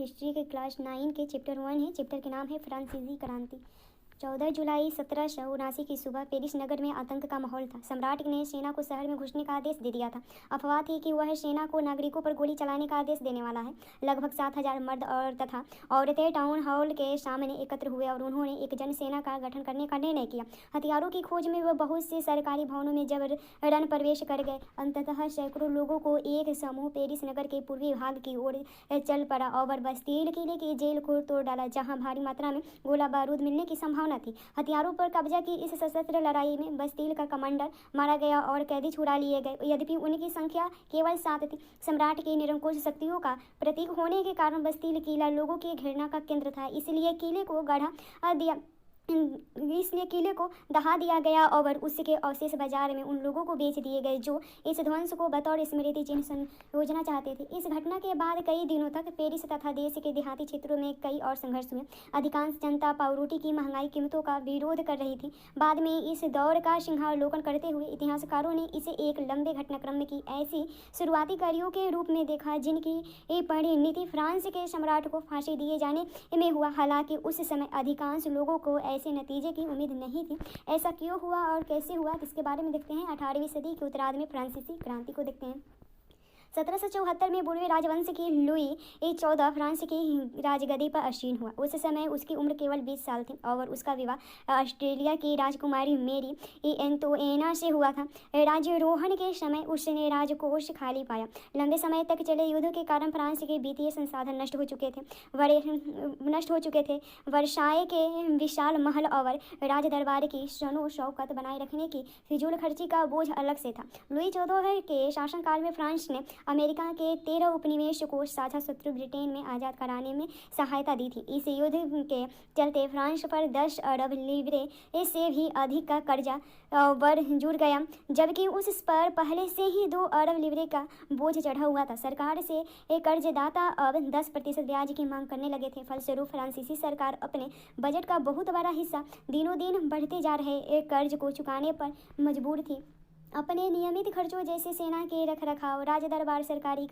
History के class 9 के chapter 1 है। चैप्टर के नाम है फ्रांसीसी क्रांति। 14 जुलाई 1779 की सुबह पेरिस नगर में आतंक का माहौल था। सम्राट ने सेना को शहर में घुसने का आदेश दे दिया था। अफवाह थी कि वह सेना को नागरिकों पर गोली चलाने का आदेश देने वाला है। लगभग 7,000 मर्द और तथा औरतें टाउन हॉल के सामने एकत्र हुए और उन्होंने एक जनसेना का गठन करने का निर्णय किया। हथियारों की खोज में वह बहुत से सरकारी भवनों में जबरन प्रवेश कर गए। अंततः सैकड़ों लोगों को एक समूह पेरिस नगर के पूर्वी भाग की ओर चल पड़ा और बस्तील किले की जेल को तोड़ डाला, जहां भारी मात्रा में गोला बारूद मिलने की संभावना थी। हथियारों पर कब्जा की इस सशस्त्र लड़ाई में बस्तील का कमांडर मारा गया और कैदी छुड़ा लिए गए। यद्यपि उनकी संख्या केवल 7 थी। सम्राट की निरंकुश शक्तियों का प्रतीक होने के कारण बस्तील किला लोगों की घृणा का केंद्र था। इसलिए किले को दहा दिया गया और उसके अवशेष बाजार में उन लोगों को बेच दिए गए जो इस ध्वंस को बतौर स्मृति चिन्ह संयोजना चाहते थे। इस घटना के बाद कई दिनों तक पेरिस तथा देश के देहाती क्षेत्रों में कई और संघर्ष हुए। अधिकांश जनता पावरोटी की महंगाई कीमतों का विरोध कर रही थी। बाद में इस दौर का सिंहावलोकन करते हुए इतिहासकारों ने इसे एक लंबे घटनाक्रम की ऐसी शुरुआती कड़ियों के रूप में देखा जिनकी परिणति फ्रांस के सम्राट को फांसी दिए जाने में हुआ। हालांकि उस समय अधिकांश लोगों को ऐसे नतीजे की उम्मीद नहीं थी। ऐसा क्यों हुआ और कैसे हुआ, इसके बारे में देखते हैं। 18वीं सदी के उत्तरार्ध में फ्रांसीसी क्रांति को देखते हैं। 1774 में बुर्बोन राजवंश की लुई 14 फ्रांस की राजगद्दी पर आसीन हुआ। उस समय उसकी उम्र केवल 20 साल थी और उसका विवाह ऑस्ट्रेलिया की राजकुमारी मेरी एंतोएना से हुआ था। राज्यारोहण के समय उसने राजकोष खाली पाया। लंबे समय तक चले युद्ध के कारण फ्रांस के वित्तीय संसाधन नष्ट हो चुके थे। वर्साय के विशाल महल और राज दरबार की शानो शौकत बनाए रखने की फिजूल खर्ची का बोझ अलग से था। लुई 14 के शासनकाल में फ्रांस ने अमेरिका के 13 उपनिवेश को साझा शत्रु ब्रिटेन में आज़ाद कराने में सहायता दी थी। इस युद्ध के चलते फ्रांस पर 10 अरब लीरे से भी अधिक का कर्जा बढ़ जुड़ गया, जबकि उस पर पहले से ही 2 अरब लीरे का बोझ चढ़ा हुआ था। सरकार से एक कर्जदाता अब 10% ब्याज की मांग करने लगे थे। फलस्वरूप फ्रांसीसी सरकार अपने बजट का बहुत बड़ा हिस्सा दिनों दिन बढ़ते जा रहे कर्ज को चुकाने पर मजबूर थी। अपने नियमित खर्चों जैसे सेना के रखरखाव, राज दरबार, सरकारी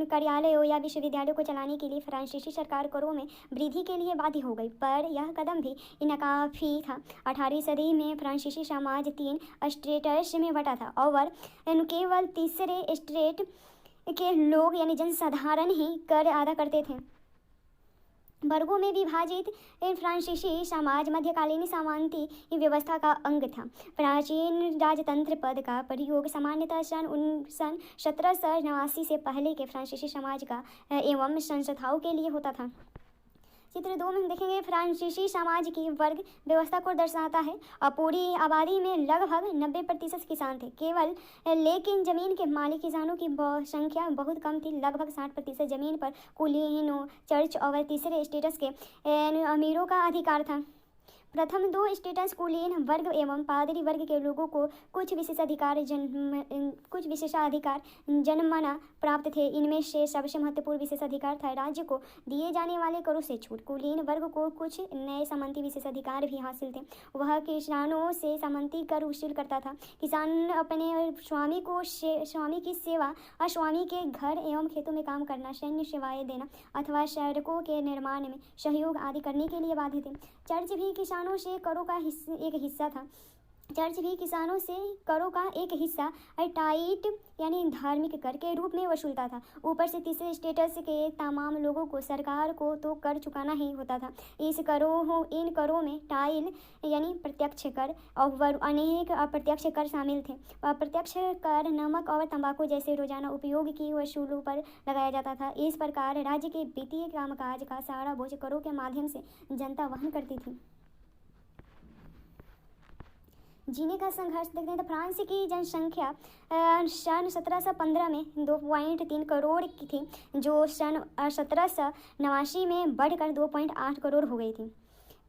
कार्यालयों या विश्वविद्यालयों को चलाने के लिए फ्रांसीसी सरकार करों में वृद्धि के लिए बाध्य हो गई, पर यह कदम भी नाकाफी था। 18वीं सदी में फ्रांसीसी समाज 3 स्ट्रेट्स में बटा था और केवल तीसरे स्ट्रेट के लोग यानी जनसाधारण ही कर अदा करते थे। वर्गों में विभाजित फ्रांसीसी समाज मध्यकालीन सामंती व्यवस्था का अंग था। प्राचीन राजतंत्र पद का प्रयोग सामान्यतः सन 1789 से पहले के फ्रांसीसी समाज का एवं संस्थाओं के लिए होता था। चित्र 2 में देखेंगे फ्रांसीसी समाज की वर्ग व्यवस्था को दर्शाता है। पूरी आबादी में लगभग 90% किसान थे लेकिन जमीन के मालिक किसानों की संख्या बहुत कम थी। लगभग 60% जमीन पर कुलीनों, चर्च और तीसरे स्टेटस के अमीरों का अधिकार था। प्रथम 2 स्टेटस कुलीन वर्ग एवं पादरी वर्ग के लोगों को कुछ विशेषाधिकार जन्मना प्राप्त थे। इनमें से सबसे महत्वपूर्ण विशेषाधिकार था राज्य को दिए जाने वाले करों से छूट। कुलीन वर्ग को कुछ नए सामंती विशेषाधिकार भी हासिल थे। वह किसानों से सामंती कर वसूल करता था। किसान अपने स्वामी की सेवा और स्वामी के घर एवं खेतों में काम करना, सैन्य सेवाएं देना अथवा सड़कों के निर्माण में सहयोग आदि करने के लिए बाध्य थे। चर्च भी किसानों से करों का एक हिस्सा था। चर्च भी किसानों से करों का एक हिस्सा टाइट यानी धार्मिक कर के रूप में वसूलता था। ऊपर से तीसरे स्टेटस के तमाम लोगों को सरकार को तो कर चुकाना ही होता था। इन करों में टाइल यानी प्रत्यक्ष कर और अनेक अप्रत्यक्ष कर शामिल थे। अप्रत्यक्ष कर नमक और तंबाकू जैसे रोजाना उपयोग की वसूलों पर लगाया जाता था। इस प्रकार राज्य के वित्तीय कामकाज का सारा बोझ करों के माध्यम से जनता वहन करती थी। जीने का संघर्ष देखते हैं तो फ्रांस की जनसंख्या सन 1715 में 2.3 करोड़ की थी, जो सन 1789 में बढ़कर 2.8 करोड़ हो गई थी।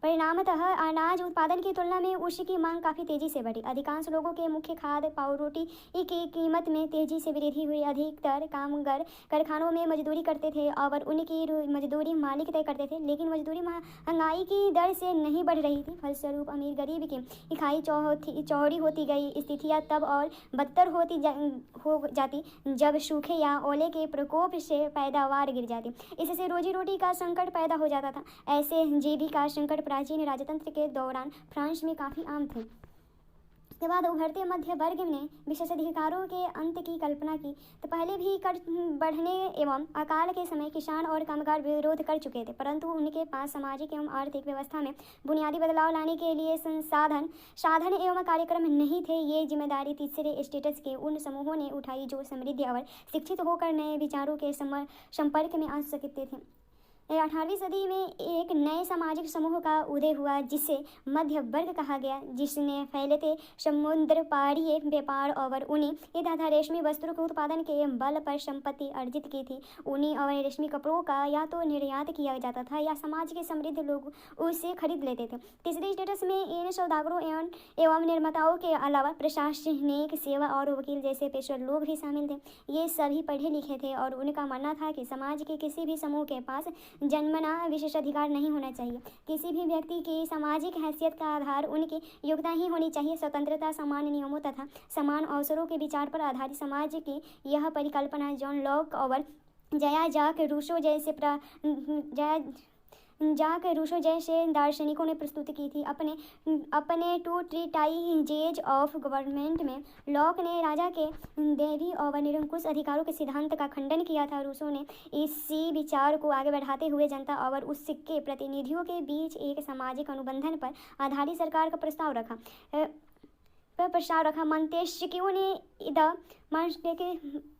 परिणामतः अनाज उत्पादन की तुलना में उसकी मांग काफ़ी तेज़ी से बढ़ी। अधिकांश लोगों के मुख्य खाद्य पावरोटी की कीमत में तेज़ी से वृद्धि हुई। अधिकतर कामगार कारखानों में मजदूरी करते थे और उनकी मजदूरी मालिक तय करते थे, लेकिन मजदूरी महंगाई की दर से नहीं बढ़ रही थी। फलस्वरूप अमीर गरीब की खाई चौड़ी होती गई। स्थितियाँ तब और बदतर हो जाती जब सूखे या ओले के प्रकोप से पैदावार गिर जाती। इससे रोजी रोटी का संकट पैदा हो जाता था। ऐसे जीविका संकट प्राचीन राजतंत्र के दौरान फ्रांस में काफ़ी आम थे। इसके बाद उभरते मध्य वर्ग ने विशेषाधिकारों के अंत की कल्पना की। तो पहले भी कर बढ़ने एवं अकाल के समय किसान और कामगार विरोध कर चुके थे, परंतु उनके पास सामाजिक एवं आर्थिक व्यवस्था में बुनियादी बदलाव लाने के लिए साधन एवं कार्यक्रम नहीं थे। ये जिम्मेदारी तीसरे स्टेटस के उन समूहों ने उठाई जो समृद्ध और शिक्षित होकर नए विचारों के संपर्क में आ सकते थे। 18वीं सदी में एक नए सामाजिक समूह का उदय हुआ जिसे मध्य वर्ग कहा गया, जिसने फैलते समुद्र पारीय व्यापार और ऊनी तथा रेशमी वस्त्रों के उत्पादन के बल पर संपत्ति अर्जित की थी। ऊनी और रेशमी कपड़ों का या तो निर्यात किया जाता था या समाज के समृद्ध लोग उसे खरीद लेते थे। तीसरे स्टेटस में इन सौदागरों एवं निर्माताओं के अलावा प्रशासनिक सेवा और वकील जैसे पेशेवर लोग भी शामिल थे। ये सभी पढ़े लिखे थे और उनका मानना था कि समाज के किसी भी समूह के पास जन्मना विशेषाधिकार नहीं होना चाहिए। किसी भी व्यक्ति की सामाजिक हैसियत का आधार उनकी योग्यता ही होनी चाहिए। स्वतंत्रता, समान नियमों तथा समान अवसरों के विचार पर आधारित समाज की यह परिकल्पना जॉन लॉक और जाक रूसो जैसे दार्शनिकों ने प्रस्तुत की थी। अपने टू ट्रीटाइजेज ऑफ गवर्नमेंट में लॉक ने राजा के दैवी और निरंकुश अधिकारों के सिद्धांत का खंडन किया था। रूसो ने इसी विचार को आगे बढ़ाते हुए जनता और उसके प्रतिनिधियों के बीच एक सामाजिक अनुबंधन पर आधारित सरकार का प्रस्ताव रखा।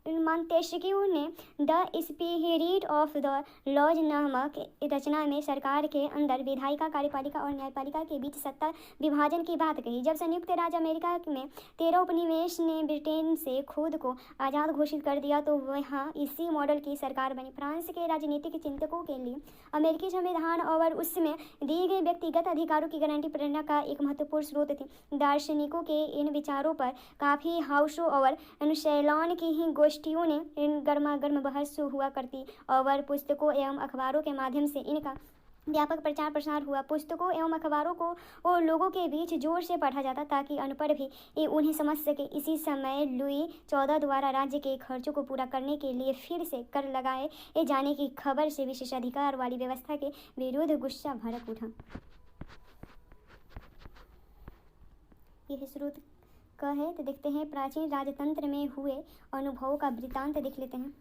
मॉन्टेस्क्यू ने the spirit of the laws नामक रचना में सरकार के अंदर विधायिका, कार्यपालिका और न्यायपालिका के बीच सत्ता विभाजन की बात कही। जब संयुक्त राज्य अमेरिका में 13 उपनिवेश ने ब्रिटेन से खुद को आज़ाद घोषित कर दिया तो वहाँ इसी मॉडल की सरकार बनी। फ्रांस के राजनीतिक चिंतकों के लिए अमेरिकी संविधान और उसमें दिए गए व्यक्तिगत अधिकारों की गारंटी प्रेरणा का एक महत्वपूर्ण स्रोत थी। दार्शनिकों के इन विचारों पर काफ़ी हाउसों और सैलॉन की ही गोष्ठियों ने गर्मागर्म बहस हुआ करती और पुस्तकों एवं अखबारों के माध्यम से इनका व्यापक प्रचार प्रसार हुआ। पुस्तकों एवं अखबारों को लोगों के बीच जोर से पढ़ा जाता ताकि अनपढ़ भी उन्हें समझ सके। इसी समय लुई 14 द्वारा राज्य के खर्चों को पूरा करने के लिए फिर से कर लगाए जाने की खबर से विशेषाधिकार वाली व्यवस्था के विरुद्ध गुस्सा भड़क उठा। यह स्रोत का है। तो देखते हैं प्राचीन राजतंत्र में हुए अनुभवों का वृत्तांत देख लेते हैं।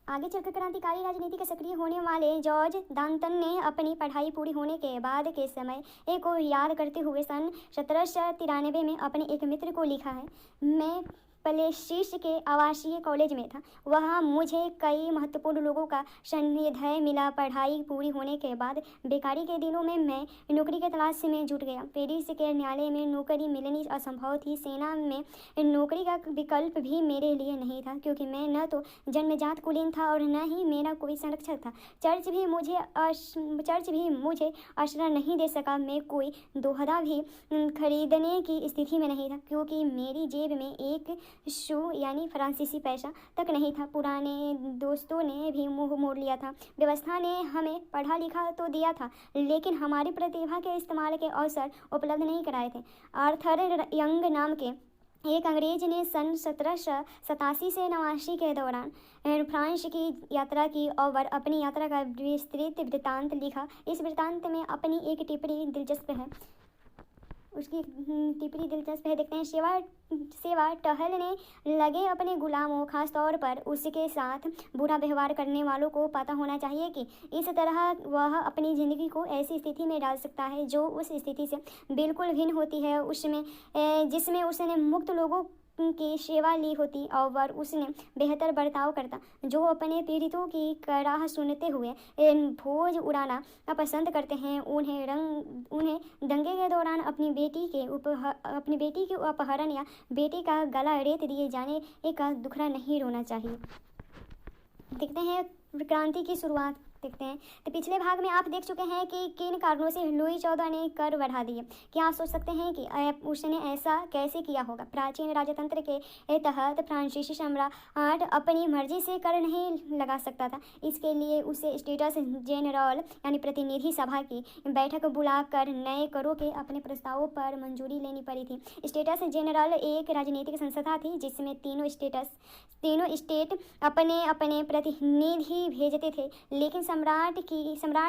आगे चलकर क्रांतिकारी राजनीति के सक्रिय होने वाले जॉर्ज डाल्टन ने अपनी पढ़ाई पूरी होने के बाद के समय को याद करते हुए सन 1793 में अपने एक मित्र को लिखा है, मैं प्लेसिस के आवासीय कॉलेज में था। वहाँ मुझे कई महत्वपूर्ण लोगों का सान्निध्य मिला। पढ़ाई पूरी होने के बाद बेकारी के दिनों में मैं नौकरी के तलाश में जुट गया। पेरिस के न्यायालय में नौकरी मिलनी असंभव थी। सेना में नौकरी का विकल्प भी मेरे लिए नहीं था क्योंकि मैं न तो जन्मजात कुलीन था और न ही मेरा कोई संरक्षक था। चर्च भी मुझे आश्रय नहीं दे सका। मैं कोई दोहरा भी खरीदने की स्थिति में नहीं था क्योंकि मेरी जेब में एक शू यानी फ्रांसीसी पैसा तक नहीं था। पुराने दोस्तों ने भी मुंह मोड़ लिया था। व्यवस्था ने हमें पढ़ा लिखा तो दिया था लेकिन हमारी प्रतिभा के इस्तेमाल के अवसर उपलब्ध नहीं कराए थे। आर्थर यंग नाम के एक अंग्रेज ने सन 1787 से 89 के दौरान फ्रांस की यात्रा की और अपनी यात्रा का विस्तृत वृत्तांत लिखा। इस वृत्तांत में अपनी एक टिप्पणी दिलचस्प है। देखते हैं। सेवा टहलने लगे अपने गुलामों, खासतौर पर उसके साथ बुरा व्यवहार करने वालों को पता होना चाहिए कि इस तरह वह अपनी ज़िंदगी को ऐसी स्थिति में डाल सकता है जो उस स्थिति से बिल्कुल भिन्न होती है जिसमें उसने मुक्त लोगों की सेवा ली होती और उसने बेहतर बर्ताव करता जो अपने पीड़ितों की कराह सुनते हुए भोज उड़ाना पसंद करते हैं। उन्हें दंगे के दौरान अपनी बेटी के अपहरण या बेटी का गला रेत दिए जाने का दुखड़ा नहीं रोना चाहिए। देखते हैं क्रांति की शुरुआत। देखते हैं। तो पिछले भाग में आप देख चुके हैं कि किन कारणों से लुई 14 ने कर बढ़ा दिए। क्या आप सोच सकते हैं कि उसने ऐसा कैसे किया होगा? प्राचीन राजतंत्र के तहत फ्रांसीसी सम्राट अपनी मर्जी से कर नहीं लगा सकता था। इसके लिए उसे स्टेट्स जनरल यानी प्रतिनिधि सभा की बैठक बुलाकर नए करों के अपने प्रस्तावों पर मंजूरी लेनी पड़ी थी। स्टेट्स जनरल एक राजनीतिक संस्था थी जिसमें तीनों स्टेट अपने अपने प्रतिनिधि भेजते थे, लेकिन सम्राट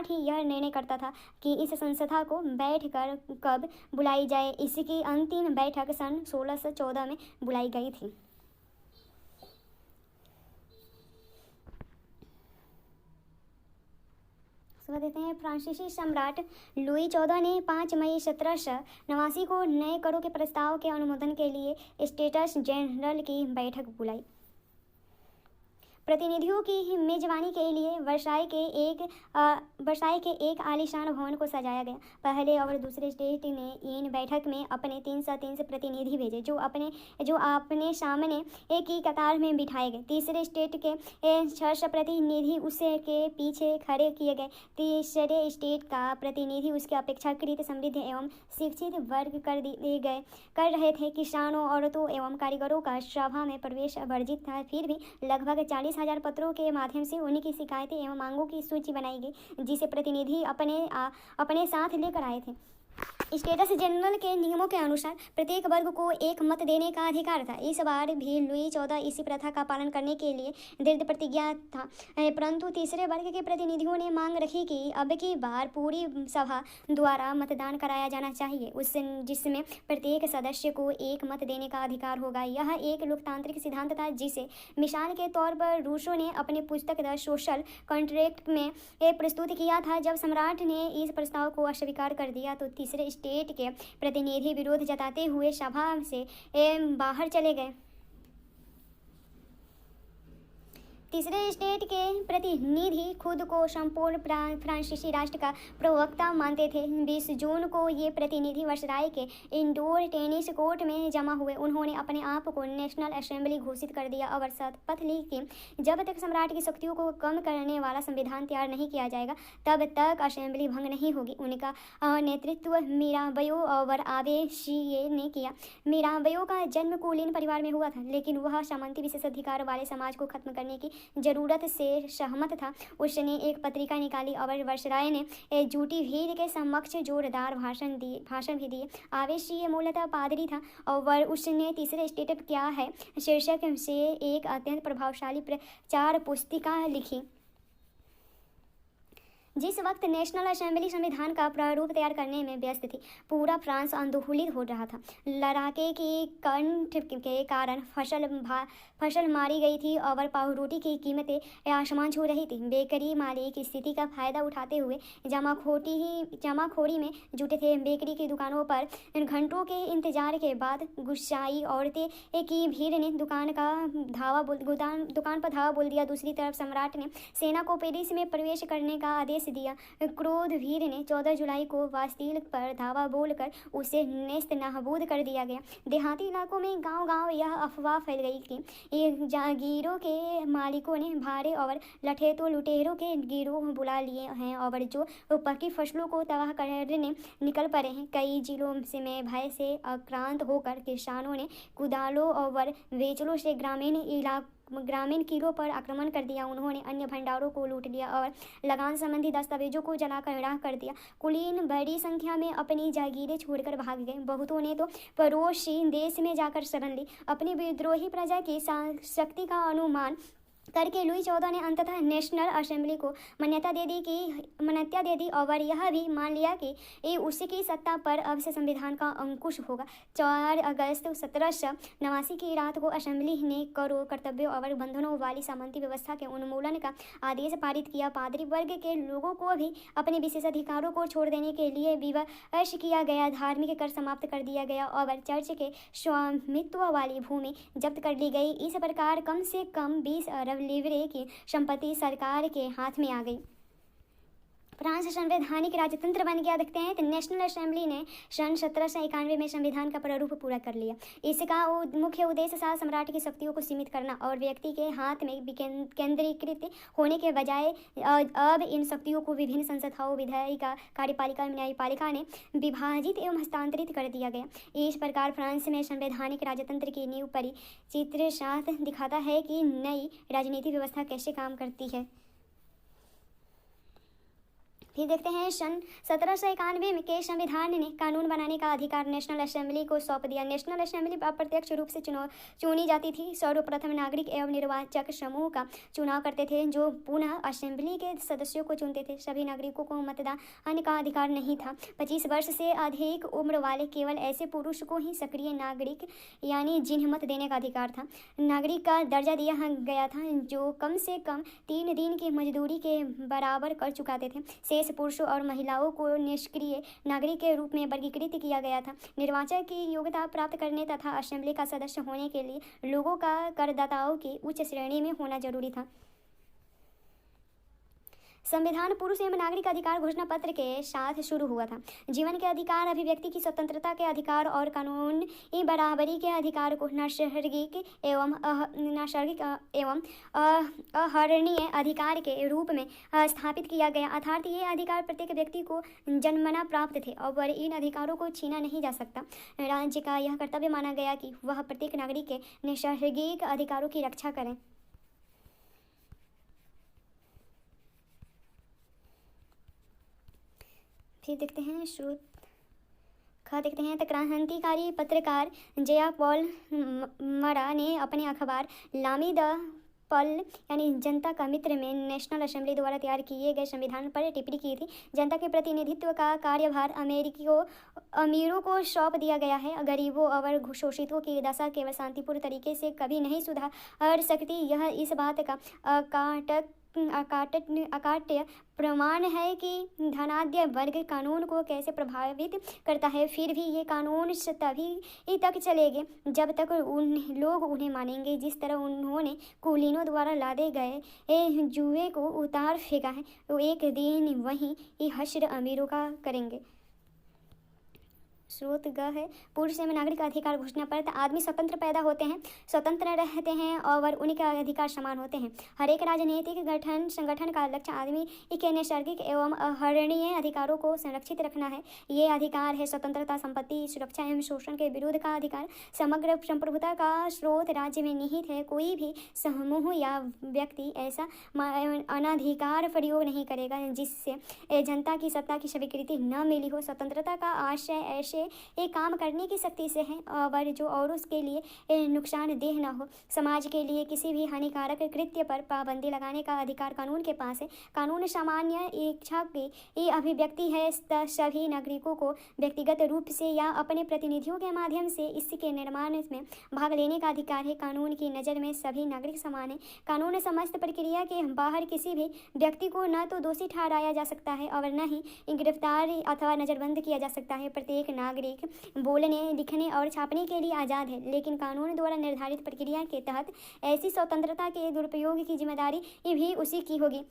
ही यह निर्णय करता था कि इस संस्था को बैठकर कब बुलाई जाए। इसकी अंतिम बैठक सन 1614 में बुलाई गई थी। देते हैं। फ्रांसीसी सम्राट लुई 14 ने 5 मई 1789 को नए करों के प्रस्ताव के अनुमोदन के लिए स्टेट्स जनरल की बैठक बुलाई। प्रतिनिधियों की मेजबानी के लिए वर्साई के एक आलीशान भवन को सजाया गया। पहले और दूसरे स्टेट ने इन बैठक में अपने 303 प्रतिनिधि भेजे जो अपने सामने एक ही कतार में बिठाए गए। तीसरे स्टेट के 600 प्रतिनिधि उसके पीछे खड़े किए गए। तीसरे स्टेट का प्रतिनिधि उसके अपेक्षाकृत समृद्ध एवं शिक्षित वर्ग कर रहे थे। किसानों, औरतों एवं कारीगरों का सभा में प्रवेश वर्जित था। फिर भी लगभग 40,000 पत्रों के माध्यम से उनकी शिकायतें एवं मांगों की सूची बनाई गई, जिसे प्रतिनिधि अपने साथ लेकर आए थे। स्टेट्स जनरल के नियमों के अनुसार प्रत्येक वर्ग को एक मत देने का अधिकार था। इस बार भी लुई 14 इसी प्रथा का पालन करने के लिए दृढ़ प्रतिज्ञा था, परंतु तीसरे वर्ग के प्रतिनिधियों ने मांग रखी कि अब की बार पूरी सभा द्वारा मतदान कराया जाना चाहिए, जिसमें प्रत्येक सदस्य को एक मत देने का अधिकार होगा। यह एक लोकतांत्रिक सिद्धांत था जिसे मिसाल के तौर पर रूसो ने अपनी पुस्तक द सोशल कॉन्ट्रैक्ट में प्रस्तुत किया था। जब सम्राट ने इस प्रस्ताव को अस्वीकार कर दिया तो तीसरे स्टेट के प्रतिनिधि विरोध जताते हुए सभा से बाहर चले गए। तीसरे स्टेट के प्रतिनिधि खुद को संपूर्ण फ्रांसीसी राष्ट्र का प्रवक्ता मानते थे। 20 जून को ये प्रतिनिधि वर्साई के इंडोर टेनिस कोर्ट में जमा हुए। उन्होंने अपने आप को नेशनल असेंबली घोषित कर दिया और शपथ ली कि जब तक सम्राट की शक्तियों को कम करने वाला संविधान तैयार नहीं किया जाएगा तब तक असेंबली भंग नहीं होगी। उनका नेतृत्व मिराबयो और आवेशिये ने किया। मिराबयो का जन्म कुलीन परिवार में हुआ था, लेकिन वह सामंती विशेषाधिकार वाले समाज को खत्म करने की जरूरत से सहमत था। उसने एक पत्रिका निकाली और वर्साई ने झूठी भीड़ के समक्ष जोरदार भाषण भी दिए। आवेशिये मूलतः पादरी था और उसने तीसरे स्टेट क्या है शीर्षक से एक अत्यंत प्रभावशाली प्रचार पुस्तिका लिखी। जिस वक्त नेशनल असेंबली संविधान का प्रारूप तैयार करने में व्यस्त थी, पूरा फ्रांस आंदोलित हो रहा था। लड़ाके की कंठ के कारण फसल मारी गई थी और पावरोटी की कीमतें आसमान छू रही थी। बेकरी मालिक स्थिति का फायदा उठाते हुए जमाखोरी में जुटे थे। बेकरी की दुकानों पर घंटों के इंतजार के बाद गुस्साई औरतें की भीड़ ने दुकान पर धावा बोल दिया। दूसरी तरफ सम्राट ने सेना को पेरिस में प्रवेश करने का आदेश दिया। क्रोध भीड़ ने 14 जुलाई को बास्टील पर धावा बोलकर उसे नेस्त नाबूद कर दिया गया। देहाती इलाकों में गांव-गांव यह अफवाह फैल गई कि जागीरों के मालिकों ने भारे और लुटेरों के गिरोह बुला लिए हैं और जो पक्की फसलों को तबाह करने निकल पड़े हैं। कई जिलों में भय से आक्रांत होकर किसानों ने कुदालों और वेचलों से ग्रामीण किलों पर आक्रमण कर दिया। उन्होंने अन्य भंडारों को लूट लिया और लगान संबंधी दस्तावेजों को जलाकर राख कर दिया। कुलीन बड़ी संख्या में अपनी जागीरें छोड़कर भाग गए। बहुतों ने तो पड़ोसी देश में जाकर शरण ली। अपनी विद्रोही प्रजा की शक्ति का अनुमान करके लुई 14 ने अंततः नेशनल असेंबली को मान्यता दे दी और यह भी मान लिया कि उसकी सत्ता पर अब से संविधान का अंकुश होगा। 4 अगस्त 1789 की रात को असेंबली ने करों, कर्तव्यों और बंधनों वाली सामंती व्यवस्था के उन्मूलन का आदेश पारित किया। पादरी वर्ग के लोगों को भी अपने विशेषाधिकारों को छोड़ देने के लिए विवश किया गया। धार्मिक कर समाप्त कर दिया गया और चर्च के स्वामित्व वाली भूमि जब्त कर ली गई। इस प्रकार कम से कम 20 अरब लीवरे की संपत्ति सरकार के हाथ में आ गई। फ्रांस संवैधानिक राजतंत्र बन गया। देखते हैं तो नेशनल असेंबली ने सन 1791 में संविधान का प्रारूप पूरा कर लिया। इसका मुख्य उद्देश्य शासन सम्राट की शक्तियों को सीमित करना और व्यक्ति के हाथ में केंद्रीकृत होने के बजाय अब इन शक्तियों को विभिन्न संस्थाओं विधायिका, कार्यपालिका, न्यायपालिका ने विभाजित एवं हस्तांतरित कर दिया गया। इस प्रकार फ्रांस में संवैधानिक राजतंत्र की नींव परिचित्र साथ दिखाता है कि नई राजनीतिक व्यवस्था कैसे काम करती है। फिर देखते हैं सन 1791 के संविधान ने कानून बनाने का अधिकार नेशनल असेंबली को सौंप दिया। नेशनल असेंबली अप्रत्यक्ष रूप से चुनी जाती थी। सर्वप्रथम नागरिक एवं निर्वाचक समूह का चुनाव करते थे जो पुनः असेंबली के सदस्यों को चुनते थे। सभी नागरिकों को मतदान का अधिकार नहीं था। 25 वर्ष से अधिक उम्र वाले केवल ऐसे पुरुष को ही सक्रिय नागरिक यानी जिन्हें मत देने का अधिकार था, नागरिक का दर्जा दिया गया था, जो कम से कम 3 दिन की मजदूरी के बराबर कर चुकाते थे। पुरुषों और महिलाओं को निष्क्रिय नागरिक के रूप में वर्गीकृत किया गया था। निर्वाचन की योग्यता प्राप्त करने तथा असेंबली का सदस्य होने के लिए लोगों का करदाताओं की उच्च श्रेणी में होना जरूरी था। संविधान पुरुष एवं नागरिक अधिकार घोषणा पत्र के साथ शुरू हुआ था। जीवन के अधिकार, अभिव्यक्ति की स्वतंत्रता के अधिकार और कानूनी बराबरी के अधिकार को नैसर्गिक एवं अहरणीय अधिकार के रूप में स्थापित किया गया। अर्थात ये अधिकार प्रत्येक व्यक्ति को जन्मना प्राप्त थे और इन अधिकारों को छीना नहीं जा सकता। राज्य का यह कर्तव्य माना गया कि वह प्रत्येक नागरिक के नैसर्गिक अधिकारों की रक्षा करें। फिर देखते हैं देखते हैं तो क्रांतिकारी पत्रकार जया पॉल मरा ने अपने अखबार लामी द पल यानी जनता का मित्र में नेशनल असेंबली द्वारा तैयार किए गए संविधान पर टिप्पणी की थी। जनता के प्रतिनिधित्व का कार्यभार अमीरों को सौंप दिया गया है। गरीबों और शोषितों की दशा केवल शांतिपूर्ण तरीके से कभी नहीं सुधार सकती। यह इस बात का अकाट्य प्रमाण है कि धनाढ्य वर्ग कानून को कैसे प्रभावित करता है। फिर भी ये कानून तभी तक चलेंगे जब तक लोग उन्हें मानेंगे। जिस तरह उन्होंने कुलीनों द्वारा लादे गए जुए को उतार फेंका है, तो एक दिन वही हश्र अमीरों का करेंगे। स्रोत ग है पुरुष एवं नागरिक अधिकार घोषणा पत्र। आदमी स्वतंत्र पैदा होते हैं, स्वतंत्र रहते हैं और उनके अधिकार समान होते हैं। हर एक राजनीतिक संगठन का लक्ष्य आदमी के नैसर्गिक एवं अहरणीय अधिकारों को संरक्षित रखना है। ये अधिकार है स्वतंत्रता, संपत्ति, सुरक्षा एवं शोषण के विरुद्ध का अधिकार। समग्र संप्रभुता का स्रोत राज्य में निहित है। कोई भी समूह या व्यक्ति ऐसा अनाधिकार प्रयोग नहीं करेगा जिससे जनता की सत्ता की स्वीकृति न मिली हो। स्वतंत्रता का आशय ऐसे एक काम करने की शक्ति से है और जो और उसके लिए नुकसानदेह न हो। समाज के लिए किसी भी हानिकारक कृत्य पर पाबंदी लगाने का अधिकार कानून के पास है। कानून सामान्य इच्छा की अभिव्यक्ति है। सभी नागरिकों को व्यक्तिगत रूप से या अपने प्रतिनिधियों के माध्यम से इसके निर्माण में भाग लेने का अधिकार है। कानून की नज़र में सभी नागरिक समान है। कानून समस्त प्रक्रिया के बाहर किसी भी व्यक्ति को न तो दोषी ठहराया जा सकता है और न ही गिरफ्तार अथवा नज़रबंद किया जा सकता है। प्रत्येक नागरिक बोलने, लिखने और छापने के लिए आज़ाद है, लेकिन कानून द्वारा निर्धारित प्रक्रिया के तहत ऐसी स्वतंत्रता के दुरुपयोग की जिम्मेदारी भी उसी की होगी।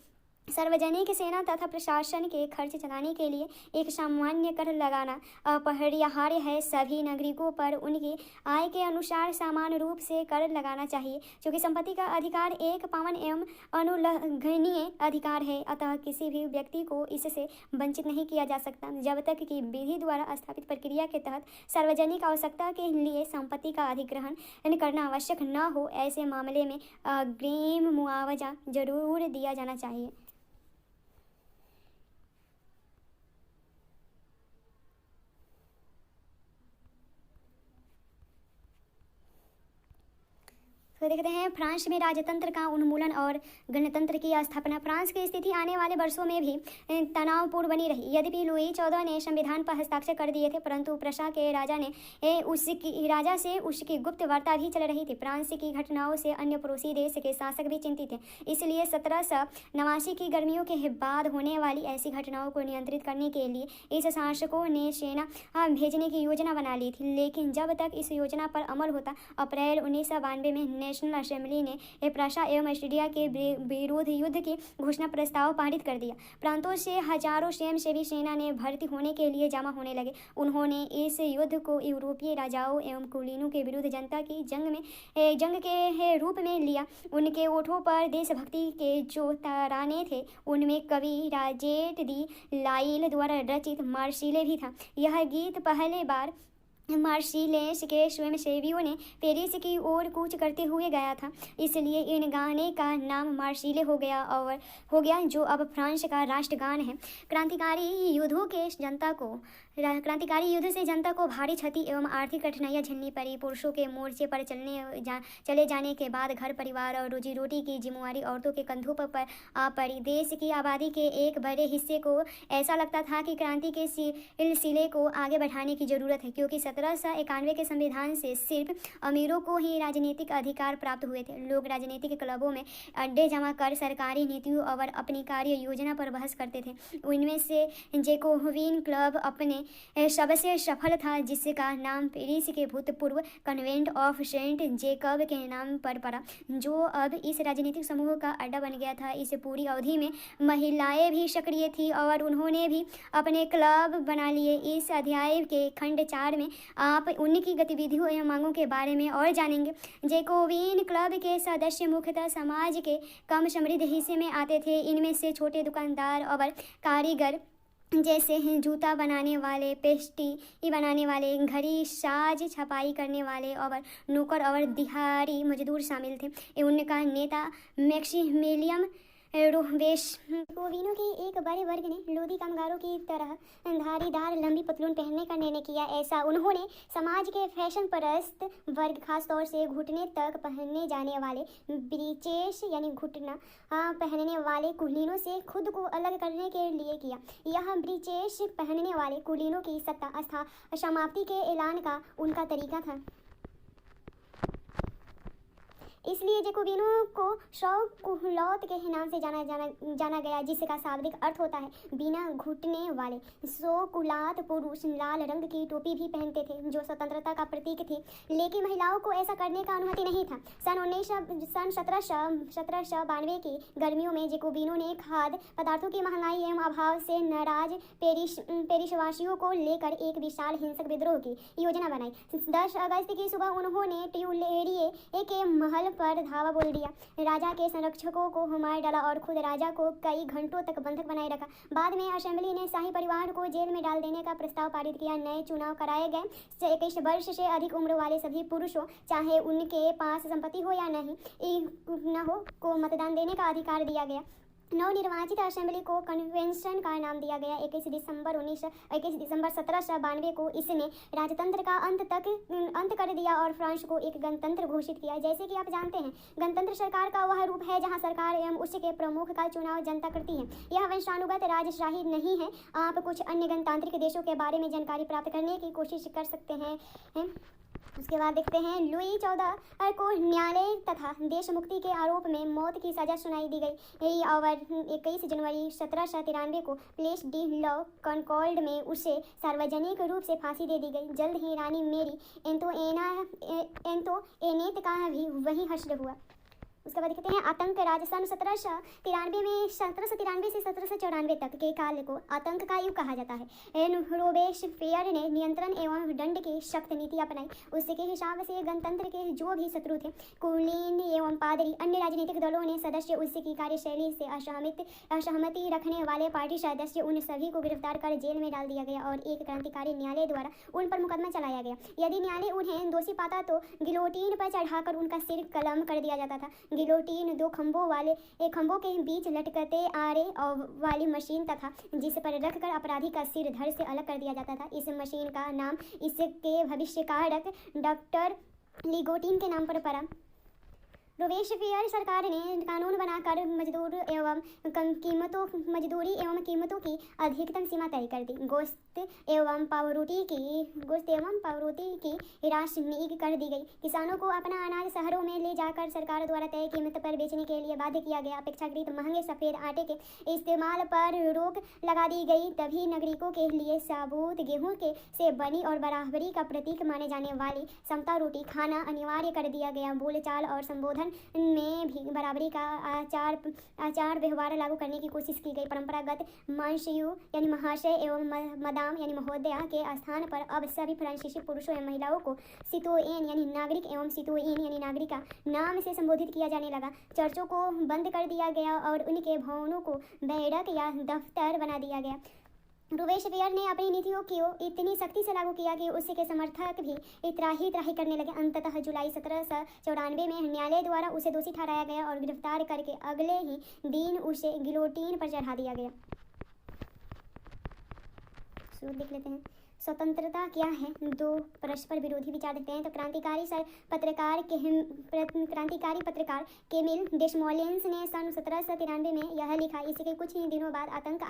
सार्वजनिक सेना तथा प्रशासन के खर्च चलाने के लिए एक सामान्य कर लगाना अपरिहार्य है। सभी नागरिकों पर उनकी आय के अनुसार समान रूप से कर लगाना चाहिए। क्योंकि संपत्ति का अधिकार एक पावन एवं अनुल्लंघनीय अधिकार है, अतः किसी भी व्यक्ति को इससे वंचित नहीं किया जा सकता जब तक कि विधि द्वारा स्थापित प्रक्रिया के तहत सार्वजनिक आवश्यकता के लिए संपत्ति का अधिग्रहण करना आवश्यक न हो। ऐसे मामले में अग्रिम मुआवजा जरूर दिया जाना चाहिए। तो देखते हैं फ्रांस में राजतंत्र का उन्मूलन और गणतंत्र की स्थापना। फ्रांस की स्थिति आने वाले वर्षों में भी तनावपूर्ण बनी रही। यद्यपि लुई 14 ने संविधान पर हस्ताक्षर कर दिए थे, परंतु प्रशा के राजा से उसकी गुप्त वार्ता भी चल रही थी। फ्रांस की घटनाओं से अन्य पड़ोसी देश के शासक भी चिंतित थे। इसलिए 1789 की गर्मियों के बाद होने वाली ऐसी घटनाओं को नियंत्रित करने के लिए इस शासकों ने सेना भेजने की योजना बना ली थी। लेकिन जब तक इस योजना पर अमल होता, अप्रैल 1992 में नेशनल असेंबली ने प्रशा एवं ऑस्ट्रेलिया के विरुद्ध युद्ध की घोषणा प्रस्ताव पारित कर दिया। प्रांतों से हजारों स्वयंसेवी सेना ने भर्ती होने के लिए जमा होने लगे। उन्होंने इस युद्ध को यूरोपीय राजाओं एवं कुलीनों के विरुद्ध जनता की जंग के रूप में लिया। उनके ओठों पर देशभक्ति के जो तराने थे उनमें कवि राजेट दी लाइल द्वारा रचित मार्सिले भी था। यह गीत पहले बार मार्सिलेस के स्वयंसेवियों ने पेरिस की ओर कूच करते हुए गाया था, इसलिए इन गाने का नाम मार्सिले हो गया जो अब फ्रांस का राष्ट्रगान है। क्रांतिकारी युद्ध से जनता को भारी क्षति एवं आर्थिक कठिनाइयां झेलनी पड़ी। पुरुषों के मोर्चे पर चले जाने के बाद घर परिवार और रोजी रोटी की जिम्मेवारी औरतों के कंधों पर आ पड़ी। देश की आबादी के एक बड़े हिस्से को ऐसा लगता था कि क्रांति के सिलसिले को आगे बढ़ाने की जरूरत है, क्योंकि 1791 के संविधान से सिर्फ अमीरों को ही राजनीतिक अधिकार प्राप्त हुए थे। लोग राजनीतिक क्लबों में अड्डे जमा कर सरकारी नीतियों और अपनी कार्य योजना पर बहस करते थे। उनमें से जैकोबिन क्लब अपने सबसे सफल था, जिसका नाम पेरिस के भूतपूर्व कन्वेंट ऑफ सेंट जेकब के नाम पर पड़ा, जो अब इस राजनीतिक समूह का अड्डा बन गया था। इस पूरी अवधि में महिलाएं भी सक्रिय थी और उन्होंने भी अपने क्लब बना लिए। इस अध्याय के खंड 4 में आप उनकी गतिविधियों एवं मांगों के बारे में और जानेंगे। जैकोबिन क्लब के सदस्य मुख्यतः समाज के कम समृद्ध हिस्से में आते थे। इनमें से छोटे दुकानदार और कारीगर जैसे जूता बनाने वाले, पेस्ट्री बनाने वाले, घड़ी साज छपाई करने वाले और नौकर और दिहाड़ी मजदूर शामिल थे। उनका नेता मैक्सिमिलियन रोबेस्पिनो के एक बड़े वर्ग ने लोधी कामगारों की तरह धारीदार लंबी पतलून पहनने का निर्णय किया। ऐसा उन्होंने समाज के फैशन परस्त वर्ग, खास तौर से घुटने तक पहनने जाने वाले ब्रीचेस यानी घुटना पहनने वाले कुलीनों से खुद को अलग करने के लिए किया। यह ब्रीचेस पहनने वाले कुलीनों की सत्ता समाप्ति के ऐलान का उनका तरीका था। इसलिए जैकोबिनों को शौकुलौत के नाम से जाना गया, जिसका शाब्दिक अर्थ होता है बिना घुटने वाले। शौकुलात पुरुष लाल रंग की टोपी भी पहनते थे, जो स्वतंत्रता का प्रतीक थी, लेकिन महिलाओं को ऐसा करने का अनुमति नहीं था। सन 1792 की गर्मियों में जैकोबिनों ने खाद्य पदार्थों की महंगाई एवं अभाव से नाराज पेरिसवासियों को लेकर एक विशाल हिंसक विद्रोह की योजना बनाई। 10 अगस्त की सुबह उन्होंने ट्यूलेरिए के महल पर धावा बोल दिया, राजा के संरक्षकों को मार डाला और खुद राजा को कई घंटों तक बंधक बनाए रखा। बाद में असेंबली ने शाही परिवार को जेल में डाल देने का प्रस्ताव पारित किया। नए चुनाव कराए गए। 21 वर्ष से अधिक उम्र वाले सभी पुरुषों, चाहे उनके पास संपत्ति हो या नहीं न हो, को मतदान देने का अधिकार दिया गया। नवनिर्वाचित असेंबली को कन्वेंशन का नाम दिया गया। 21 दिसंबर 1792 को इसने राजतंत्र का अंत कर दिया और फ्रांस को एक गणतंत्र घोषित किया। जैसे कि आप जानते हैं, गणतंत्र सरकार का वह रूप है जहां सरकार एवं उसके प्रमुख का चुनाव जनता करती है। यह वंशानुगत राजशाही नहीं है। आप कुछ अन्य गणतांत्रिक देशों के बारे में जानकारी प्राप्त करने की कोशिश कर सकते हैं। उसके बाद देखते हैं, लुई 14 को न्यायालय तथा देश मुक्ति के आरोप में मौत की सजा सुनाई दी गई और 21 जनवरी 1793 को प्लेस डी लॉ कॉनकॉर्ड में उसे सार्वजनिक रूप से फांसी दे दी गई। जल्द ही रानी मेरी एंतोएनेट का भी वही हश्र हुआ। उसके बाद देखते हैं, आतंक राज। सन 1793 से 1794 तक के काल को आतंक का युग कहा जाता है। रोबेस्पियर ने नियंत्रण एवं दंड की सख्त नीति अपनाई। उसके हिसाब से गणतंत्र के जो भी शत्रु थे, कुलीन एवं पादरी, अन्य राजनीतिक दलों ने सदस्य, उसकी कार्यशैली से असहमति रखने वाले पार्टी सदस्य, उन सभी को गिरफ्तार कर जेल में डाल दिया गया और एक क्रांतिकारी न्यायालय द्वारा उन पर मुकदमा चलाया गया। यदि न्यायालय उन्हें दोषी पाता तो गिलोटीन पर चढ़ाकर उनका सिर कलम कर दिया जाता था। गिलोटीन 2 खंभों के बीच लटकते आरे वाली मशीन तथा जिस पर रखकर अपराधी का सिर धड़ से अलग कर दिया जाता था। इस मशीन का नाम इसके भविष्यकारक डॉक्टर लिगोटिन के नाम पर पड़ा। रोबेस्पियर सरकार ने कानून बनाकर मजदूरी एवं कीमतों की अधिकतम सीमा तय कर दी। गोश्त एवं पावरोटी की राशनिंग कर दी गई। किसानों को अपना अनाज शहरों में ले जाकर सरकार द्वारा तय कीमत पर बेचने के लिए बाध्य किया गया। अपेक्षाकृत महंगे सफ़ेद आटे के इस्तेमाल पर रोक लगा दी गई। तभी नागरिकों के लिए साबुत गेहूं से बनी और बराबरी का प्रतीक माने जाने वाली समता रोटी खाना अनिवार्य कर दिया गया। बोलचाल और संबोधन में भी बराबरी का आचार व्यवहार लागू करने की कोशिश की गई। परंपरागत मॉन्सियू यानी महाशय एवं मदाम यानी महोदया के स्थान पर अब सभी फ्रांसीसी पुरुषों एवं महिलाओं को सितोयेन यानी नागरिक एवं सितोयेन यानी नागरिका नाम से संबोधित किया जाने लगा। चर्चों को बंद कर दिया गया और उनके भवनों को बैरक या दफ्तर बना दिया गया। रोबेस्पियर ने अपनी नीतियों को इतनी सख्ती से लागू किया कि उसके समर्थक भी त्राही करने लगे। अंततः जुलाई 1794 में न्यायालय द्वारा उसे दोषी ठहराया गया और गिरफ्तार करके अगले ही दिन उसे गिलोटीन पर चढ़ा दिया गया। देख लेते हैं स्वतंत्रता क्या है। दो परस्पर विरोधी विचार देखते हैं। तो क्रांतिकारी पत्रकार केमिल डेसमोलिन्स ने सन 1793 में यह लिखा। इसके कुछ ही दिनों बाद आतंक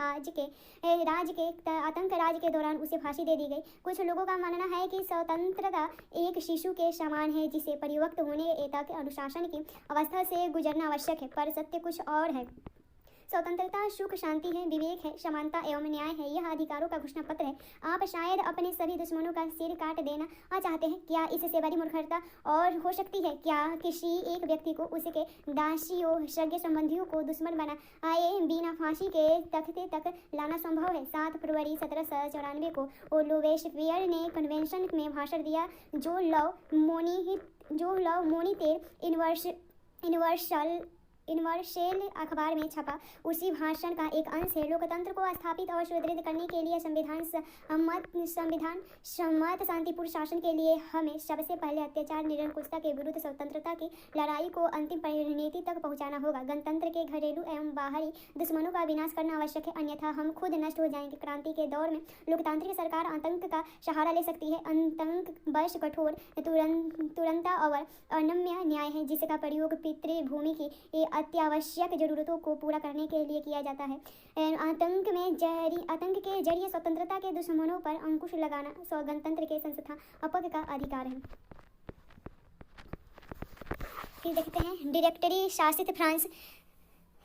राज के दौरान उसे फांसी दे दी गई। कुछ लोगों का मानना है कि स्वतंत्रता एक शिशु के समान है जिसे परिपक्व होने तक अनुशासन की अवस्था से गुजरना आवश्यक है, पर सत्य कुछ और है। स्वतंत्रता सुख शांति है, विवेक है, समानता एवं न्याय है। यह अधिकारों का घोषणा पत्र है। आप शायद अपने सभी दुश्मनों का सिर काट देना चाहते हैं। क्या इससे बड़ी मूर्खता और हो सकती है? क्या किसी एक व्यक्ति को उसके दासियों सगे संबंधियों को दुश्मन बनाए बिना फांसी के तख्ते तक लाना संभव है? 7 फरवरी 1794 को रोबेस्पियर ने कन्वेंशन में भाषण दिया जो लव मोनिटेर यूनिवर्सल अखबार में छपा। उसी भाषण का एक अंश है। लोकतंत्र को स्थापित और सुदृढ़ करने के लिए संविधान सम्मत शांतिपूर्ण शासन के लिए हमें सबसे पहले अत्याचार निरंकुशता के विरुद्ध स्वतंत्रता की लड़ाई को अंतिम परिणति तक पहुंचाना होगा। गणतंत्र के घरेलू एवं बाहरी दुश्मनों का विनाश करना आवश्यक है, अन्यथा हम खुद नष्ट हो जाएंगे। क्रांति के दौर में लोकतांत्रिक सरकार आतंक का सहारा ले सकती है। आतंक बस कठोर तुरंता और अनम्य न्याय है जिसका प्रयोग पितृभूमि की अत्यावश्यक जरूरतों को पूरा करने के लिए किया जाता है। आतंक के जरिए स्वतंत्रता के दुश्मनों पर अंकुश लगाना गणतंत्र के संस्थापक का अधिकार है। फिर देखते हैं डायरेक्टरी शासित फ्रांस।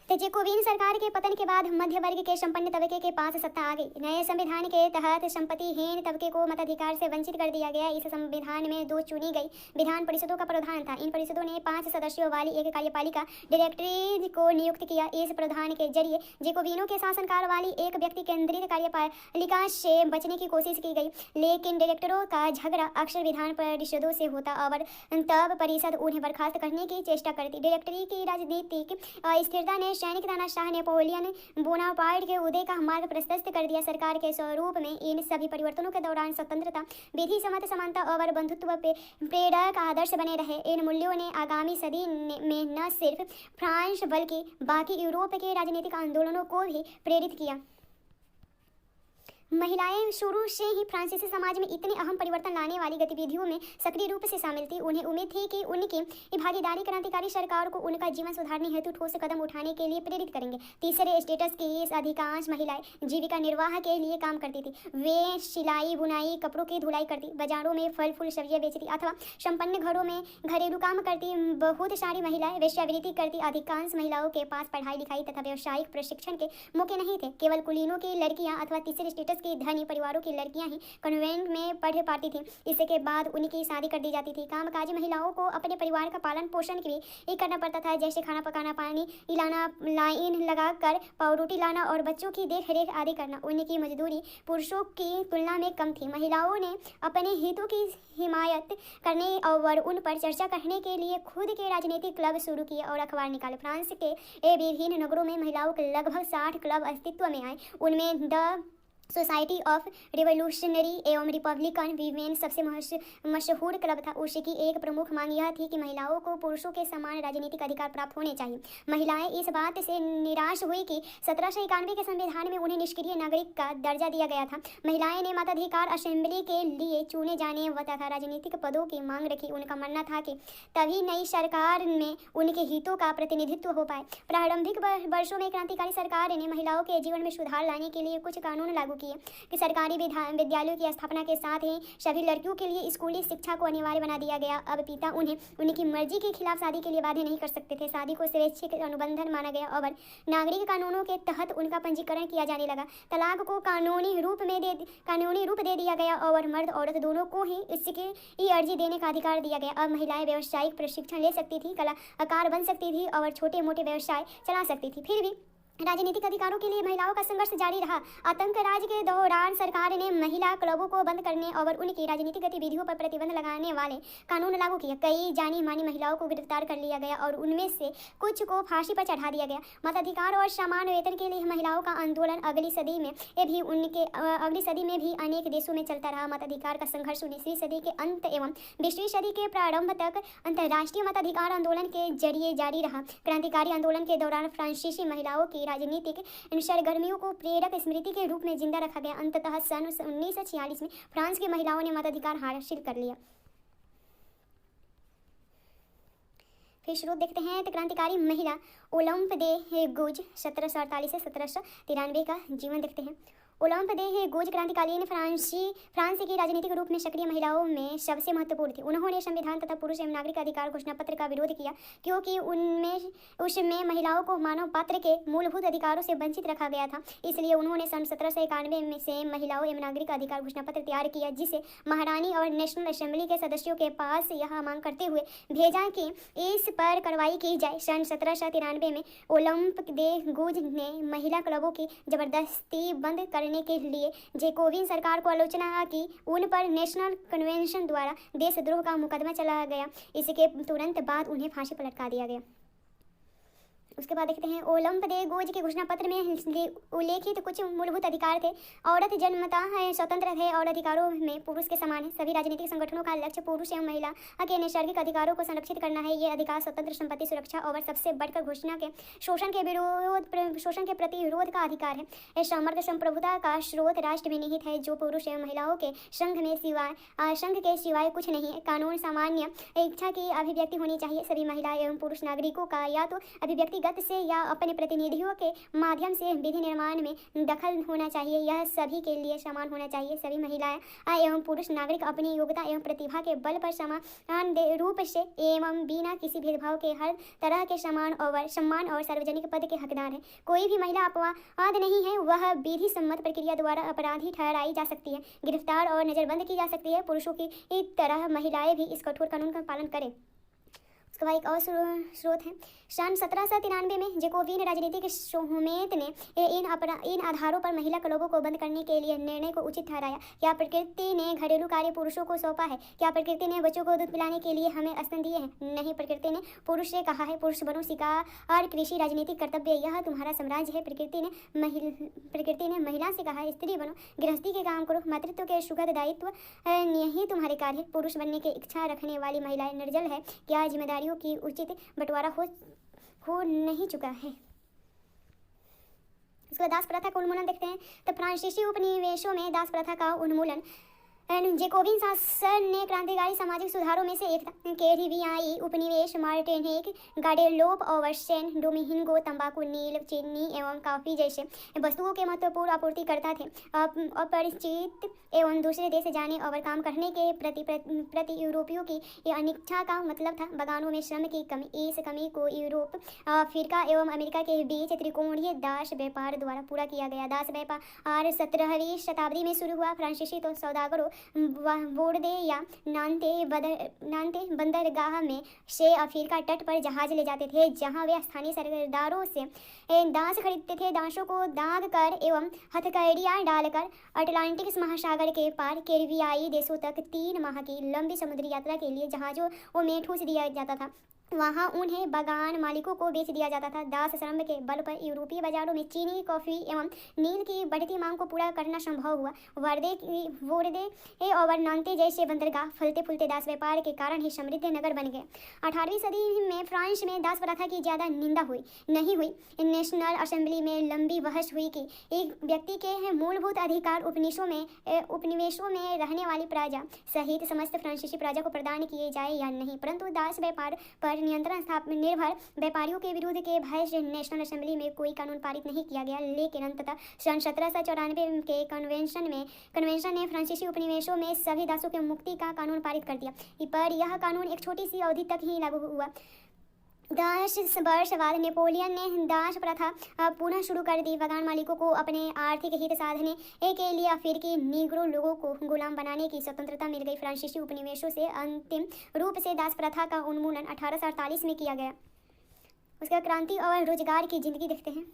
जैकोबिन सरकार के पतन के बाद मध्य वर्ग के संपन्न तबके के पास सत्ता आ गई। नए संविधान के तहत संपत्तिहीन तबके को मताधिकार से वंचित कर दिया गया। इस संविधान में 2 चुनी गई विधान परिषदों का प्रावधान था। इन परिषदों ने 5 सदस्यों वाली एक कार्यपालिका डायरेक्टरी को नियुक्त किया। इस प्रावधान के जरिए जैकोबिनों के शासनकाल वाली एक व्यक्ति केंद्रित कार्यपालिका से बचने की कोशिश की गई, लेकिन डायरेक्टरों का झगड़ा अक्सर विधान परिषदों से होता और तब परिषद उन्हें बर्खास्त करने की चेष्टा करती। डायरेक्टरी की राजनीतिक अस्थिरता ने सैनिक तानाशाह नेपोलियन बोनापार्ट के उदय का मार्ग प्रशस्त कर दिया। सरकार के स्वरूप में इन सभी परिवर्तनों के दौरान स्वतंत्रता, विधि सम्मत समानता और बंधुत्व प्रेरक आदर्श बने रहे। इन मूल्यों ने आगामी सदी में न सिर्फ फ्रांस बल्कि बाकी यूरोप के राजनीतिक आंदोलनों को भी प्रेरित किया। महिलाएं शुरू से ही फ्रांसीसी समाज में इतने अहम परिवर्तन लाने वाली गतिविधियों में सक्रिय रूप से शामिल थी। उन्हें उम्मीद थी कि उनकी भागीदारी क्रांतिकारी सरकार को उनका जीवन सुधारने हेतु ठोस कदम उठाने के लिए प्रेरित करेंगे। तीसरे स्टेटस की अधिकांश महिलाएं जीविका निर्वाह के लिए काम करती थी। वे सिलाई बुनाई, कपड़ों की धुलाई करती, बाजारों में फल फूल सब्जियां बेचती अथवा संपन्न घरों में घरेलू काम करती। बहुत सारी महिलाएं वेश्यावृत्ति करती। अधिकांश महिलाओं के पास पढ़ाई लिखाई तथा व्यावसायिक प्रशिक्षण के मौके नहीं थे। केवल कुलीनों की लड़कियां अथवा तीसरे स्टेटस की धनी परिवारों की लड़कियां ही कन्वेंट में पढ़ पाती थी। इसके बाद उनकी शादी कर दी जाती थी। कामकाजी महिलाओं को अपने परिवार का पालन पोषण भी करना पड़ता था, जैसे खाना पकाना, पानी लाना, लाइन लगाकर पावरोटी लाना और बच्चों की देख रेख आदि करना। उनकी मजदूरी पुरुषों की तुलना में कम थी। महिलाओं ने अपने हितों की हिमायत करने और उन पर चर्चा करने के लिए खुद के राजनीतिक क्लब शुरू किए और अखबार निकाले। फ्रांस के विभिन्न नगरों में महिलाओं के लगभग 60 क्लब अस्तित्व में आए। उनमें द सोसाइटी ऑफ रिवोल्यूशनरी एवं रिपब्लिकन वीमेन सबसे मशहूर क्लब था। उसकी एक प्रमुख मांग यह थी कि महिलाओं को पुरुषों के समान राजनीतिक अधिकार प्राप्त होने चाहिए। महिलाएं इस बात से निराश हुई कि 1791 के संविधान में उन्हें निष्क्रिय नागरिक का दर्जा दिया गया था। महिलाएं ने मताधिकार, असेंबली के लिए चुने जाने तथा राजनीतिक पदों की मांग रखी। उनका मानना था कि तभी नई सरकार में उनके हितों का प्रतिनिधित्व हो पाए। प्रारंभिक वर्षों में क्रांतिकारी सरकार ने महिलाओं के जीवन में सुधार लाने के लिए कुछ कानून लागू किए कि सरकारी विद्यालयों की स्थापना के साथ ही सभी लड़कियों के लिए स्कूली शिक्षा को अनिवार्य बना दिया गया। अब पिता उन्हें उनकी मर्जी के खिलाफ शादी के लिए बाध्य नहीं कर सकते थे। शादी को स्वैच्छिक अनुबंधन माना गया और नागरिक कानूनों के तहत उनका पंजीकरण किया जाने लगा। तलाक को कानूनी रूप दे दिया गया और मर्द औरत दोनों को ही इसकी अर्जी देने का अधिकार दिया गया। अब महिलाएं व्यावसायिक प्रशिक्षण ले सकती थी, कलाकार बन सकती थी और छोटे मोटे व्यवसाय चला सकती थी। फिर भी राजनीतिक अधिकारों के लिए महिलाओं का संघर्ष जारी रहा। आतंक राज के दौरान सरकार ने महिला क्लबों को बंद करने और उनकी राजनीतिक गतिविधियों पर प्रतिबंध लगाने वाले कानून लागू किए। कई जानी मानी महिलाओं को गिरफ्तार कर लिया गया और उनमें से कुछ को फांसी पर चढ़ा दिया गया। मताधिकार और समान वेतन के लिए महिलाओं का आंदोलन अगली सदी में भी अनेक देशों में चलता रहा। मताधिकार का संघर्ष 19वीं सदी के अंत एवं 20वीं सदी के प्रारंभ तक अंतर्राष्ट्रीय मताधिकार आंदोलन के जरिए जारी रहा। क्रांतिकारी आंदोलन के दौरान फ्रांसीसी महिलाओं की राजनीतिक सरगर्मियों को प्रेरक स्मृति के रूप में जिंदा रखा गया। अंततः सन 1946 में फ्रांस की महिलाओं ने मताधिकार हासिल कर लिया। फिर स्रोत देखते हैं तो क्रांतिकारी महिला ओलंप दे गूज 1748 से 1793 का जीवन देखते हैं। ओलंप दे गूज क्रांतिकालीन फ्रांस की राजनीतिक रूप में सक्रिय महिलाओं में सबसे महत्वपूर्ण थी। उन्होंने संविधान तथा पुरुष एवं नागरिक अधिकार घोषणा पत्र का विरोध किया क्योंकि उसमें महिलाओं को मानव पात्र के मूलभूत अधिकारों से वंचित रखा गया था। इसलिए उन्होंने सन 1791 में से महिलाओं एवं नागरिक अधिकार घोषणा पत्र तैयार किया, जिसे महारानी और नेशनल असेंबली के सदस्यों के पास यह मांग करते हुए भेजा कि इस पर कार्रवाई की जाए। सन 1793 में ओलंप दे गूज ने महिला क्लबों की जबरदस्ती बंद करने के लिए जैकोबिन सरकार को आलोचना की। उन पर नेशनल कन्वेंशन द्वारा देशद्रोह का मुकदमा चलाया गया। इसके तुरंत बाद उन्हें फांसी पर लटका दिया गया। उसके बाद देखते हैं ओलंप दे गूज के घोषणा पत्र में उल्लेखित कुछ मूलभूत अधिकार थे। औरत जन्मतः स्वतंत्र है और अधिकारों में पुरुष के समान है। सभी राजनीतिक संगठनों का लक्ष्य पुरुष एवं महिला के नैसर्गिक अधिकारों को संरक्षित करना है। ये अधिकार स्वतंत्र संपत्ति सुरक्षा और सबसे बढ़कर घोषणा के शोषण के प्रतिरोध का अधिकार है। इस समग्र संप्रभुता का स्रोत राष्ट्र में निहित है, जो पुरुष एवं महिलाओं के संघ के सिवाय कुछ नहीं है। कानून सामान्य इच्छा की अभिव्यक्ति होनी चाहिए। सभी महिला एवं पुरुष नागरिकों का या तो अभिव्यक्ति से या अपने प्रतिनिधियों के माध्यम से विधि निर्माण में दखल होना चाहिए। यह सभी के लिए समान होना चाहिए। सभी महिलाएं एवं पुरुष नागरिक अपनी योग्यता एवं प्रतिभा के बल पर समान रूप से एवं बिना किसी भेदभाव के हर तरह के सम्मान और सार्वजनिक पद के हकदार हैं। कोई भी महिला अपवाद नहीं है। वह विधि सम्मत प्रक्रिया द्वारा अपराधी ठहराई जा सकती है, गिरफ्तार और नजरबंद की जा सकती है। पुरुषों की तरह महिलाएं भी इस कठोर कानून का पालन करें। उसके बाद एक और स्रोत है। सन 1793 में जैकोबिन राजनीतिक सोहमेत ने इन आधारों पर महिला क्लबों को बंद करने के लिए निर्णय को उचित ठहराया। क्या प्रकृति ने घरेलू कार्य पुरुषों को सौंपा है? क्या प्रकृति ने बच्चों को दूध पिलाने के लिए हमें स्तन दिए हैं? नहीं, प्रकृति ने पुरुष से कहा है, पुरुष बनो, शिकार, कृषि, राजनीतिक कर्तव्य, यह तुम्हारा साम्राज्य है। प्रकृति ने महिला से कहा है, स्त्री बनो, गृहस्थी के काम करो, मातृत्व के सुखद दायित्व यही तुम्हारे कार्य है। पुरुष बनने की इच्छा रखने वाली महिलाएं निर्जल है। क्या जिम्मेदारियों की उचित बंटवारा हो नहीं चुका है? उसके बाद दास प्रथा का उन्मूलन देखते हैं। तो फ्रांसीसी उपनिवेशों में दास प्रथा का उन्मूलन जैकोबिन शासन ने क्रांतिकारी सामाजिक सुधारों में से एक था। कैरिबियाई उपनिवेश मार्टिनिक, गाडेलोप और सेंट डोमिंगो तंबाकू, नील, चीनी एवं कॉफी जैसे वस्तुओं के महत्वपूर्ण आपूर्तिकर्ता थे। अपरिचित एवं दूसरे देश जाने और काम करने के प्रति यूरोपियों की अनिच्छा का मतलब था बगानों में श्रम की कमी। इस कमी को यूरोप, अफ्रीका एवं अमेरिका के बीच त्रिकोणीय दास व्यापार द्वारा पूरा किया गया। दास व्यापार 17वीं शताब्दी में शुरू हुआ। फ्रांसीसी तो सौदागरों बोर्डे या नान्ते बंदरगाह में से अफ्रीका तट पर जहाज ले जाते थे, जहां वे स्थानीय सरदारों से दास खरीदते थे। दासों को दाग कर एवं हथकड़ियां डालकर अटलांटिक महासागर के पार कैरिबियाई देशों तक 3 माह की लंबी समुद्री यात्रा के लिए जहाजों में ठूस दिया जाता था। वहाँ उन्हें बागान मालिकों को बेच दिया जाता था। दास श्रम के बल पर यूरोपीय बाजारों में चीनी, कॉफी एवं नील की बढ़ती मांग को पूरा करना संभव हुआ। वोरदे और नांते जैसे बंदरगाह फलते फूलते दास व्यापार के कारण ही समृद्ध नगर बन गए। 18वीं सदी में फ्रांस में दास प्रथा की ज्यादा निंदा नहीं हुई। नेशनल असेंबली में लंबी बहस हुई कि एक व्यक्ति के मूलभूत अधिकार उपनिवेशों में रहने वाली प्रजा सहित समस्त फ्रांसीसी प्रजा को प्रदान किए जाए या नहीं, परंतु दास व्यापार पर नियंत्रण स्थापना निर्भर व्यापारियों के विरुद्ध के भय से नेशनल असेंबली में कोई कानून पारित नहीं किया गया। लेकिन अंततः सन 1794 के कन्वेंशन ने फ्रांसीसी उपनिवेशों में सभी दासों के मुक्ति का कानून पारित कर दिया, पर यह कानून एक छोटी सी अवधि तक ही लागू हुआ। 10 वर्ष बाद नेपोलियन ने दास प्रथा पुनः शुरू कर दी। बागान मालिकों को अपने आर्थिक हित साधने के लिए अफ्रीकी नीग्रो लोगों को गुलाम बनाने की स्वतंत्रता मिल गई। फ्रांसीसी उपनिवेशों से अंतिम रूप से दास प्रथा का उन्मूलन 1848 में किया गया। उसका क्रांति और रोजगार की जिंदगी देखते हैं।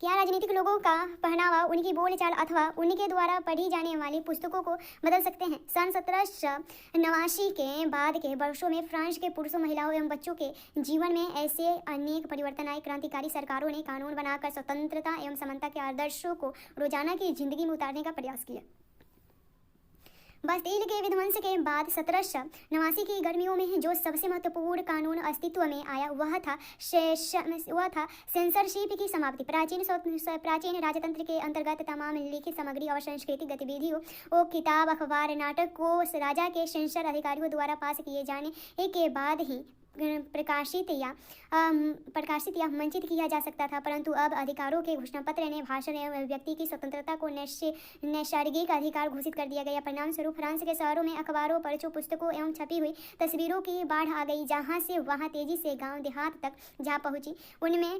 क्या राजनीतिक लोगों का पहनावा उनकी बोलचाल अथवा उनके द्वारा पढ़ी जाने वाली पुस्तकों को बदल सकते हैं? सन 1789 के बाद के वर्षों में फ्रांस के पुरुषों, महिलाओं एवं बच्चों के जीवन में ऐसे अनेक परिवर्तन आए। क्रांतिकारी सरकारों ने कानून बनाकर स्वतंत्रता एवं समानता के आदर्शों को रोजाना की जिंदगी में उतारने का प्रयास किया। बास्टील के विध्वंस के बाद 1789 की गर्मियों में जो सबसे महत्वपूर्ण कानून अस्तित्व में आया वह था सेंसरशिप की समाप्ति। प्राचीन राजतंत्र के अंतर्गत तमाम लिखित सामग्री और सांस्कृतिक गतिविधियों किताब, अखबार, नाटक को राजा के सेंसर अधिकारियों द्वारा पास किए जाने के बाद ही प्रकाशित या मंचित किया जा सकता था, परंतु अब अधिकारों के घोषणापत्र ने भाषण एवं व्यक्ति की स्वतंत्रता को नैसर्गिक अधिकार घोषित कर दिया गया। परिणाम स्वरूप फ्रांस के शहरों में अखबारों, पर्चों, पुस्तकों एवं छपी हुई तस्वीरों की बाढ़ आ गई, जहां से वहां तेजी से गांव देहात तक जा पहुंची। उनमें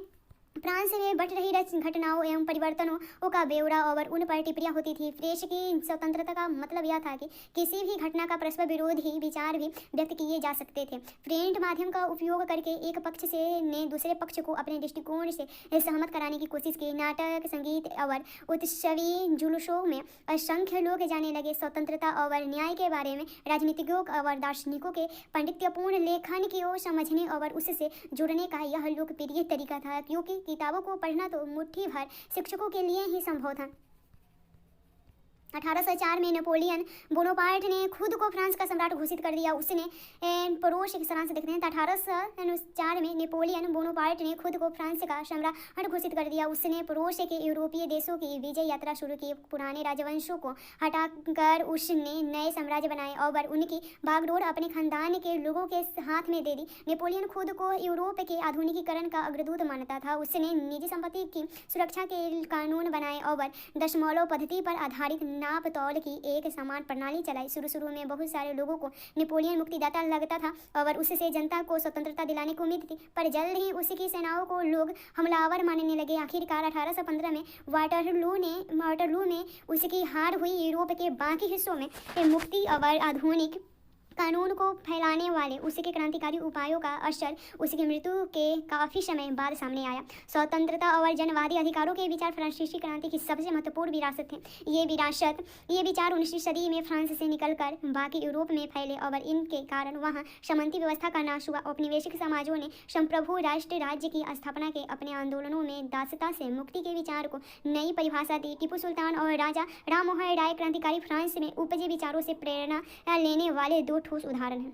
फ्रांस में बढ़ रही घटनाओं एवं परिवर्तनों का ब्यौरा और उन पर टिप्पणियां होती थी। प्रेस की स्वतंत्रता का मतलब यह था कि किसी भी घटना का परस्पर विरोधी विचार भी व्यक्त किए जा सकते थे। प्रिंट माध्यम का उपयोग करके एक पक्ष ने दूसरे पक्ष को अपने दृष्टिकोण से सहमत कराने की कोशिश की। नाटक, संगीत और उत्सवी जुलूसों में असंख्य लोग जाने लगे। स्वतंत्रता और न्याय के बारे में राजनीतिज्ञों और दार्शनिकों के पांडित्यपूर्ण लेखन को समझने और उससे जुड़ने का यह लोकप्रिय तरीका था, क्योंकि किताबों को पढ़ना तो मुट्ठी भर शिक्षकों के लिए ही संभव था। 1804 में नेपोलियन बोनापार्ट ने खुद को फ्रांस का सम्राट घोषित कर दिया। उसने परोक्ष सारांश देखते हैं। 1804 में नेपोलियन बोनापार्ट ने खुद को फ्रांस का सम्राट घोषित कर दिया। उसने पड़ोस के यूरोपीय देशों की विजय यात्रा शुरू की। पुराने राजवंशों को हटाकर उसने नए साम्राज्य बनाए और उनकी बागडोर अपने खानदान के लोगों के हाथ में दे दी। नेपोलियन खुद को यूरोप के आधुनिकीकरण का अग्रदूत मानता था। उसने निजी संपत्ति की सुरक्षा के कानून बनाए और दशमलव पद्धति पर आधारित नाप तौल की एक समान प्रणाली चलाई। शुरू में बहुत सारे लोगों को नेपोलियन मुक्तिदाता लगता था और उससे जनता को स्वतंत्रता दिलाने की उम्मीद थी, पर जल्द ही उसकी सेनाओं को लोग हमलावर मानने लगे। आखिरकार 1815 में वाटरलू में उसकी हार हुई। यूरोप के बाकी हिस्सों में मुक्ति और आधुनिक कानून को फैलाने वाले उसके क्रांतिकारी उपायों का असर उसकी मृत्यु के काफ़ी समय बाद सामने आया। स्वतंत्रता और जनवादी अधिकारों के विचार फ्रांसीसी क्रांति की सबसे महत्वपूर्ण विरासत थे। ये विचार 19वीं सदी में फ्रांस से निकलकर बाकी यूरोप में फैले और इनके कारण वहाँ सामंती व्यवस्था का नाश हुआ। औपनिवेशिक समाजों ने संप्रभु राष्ट्र राज्य की स्थापना के अपने आंदोलनों में दासता से मुक्ति के विचार को नई परिभाषा दी। टीपू सुल्तान और राजा राममोहन राय क्रांतिकारी फ्रांस में उपजे विचारों से प्रेरणा लेने वाले दो ठोस उदाहरण हैं।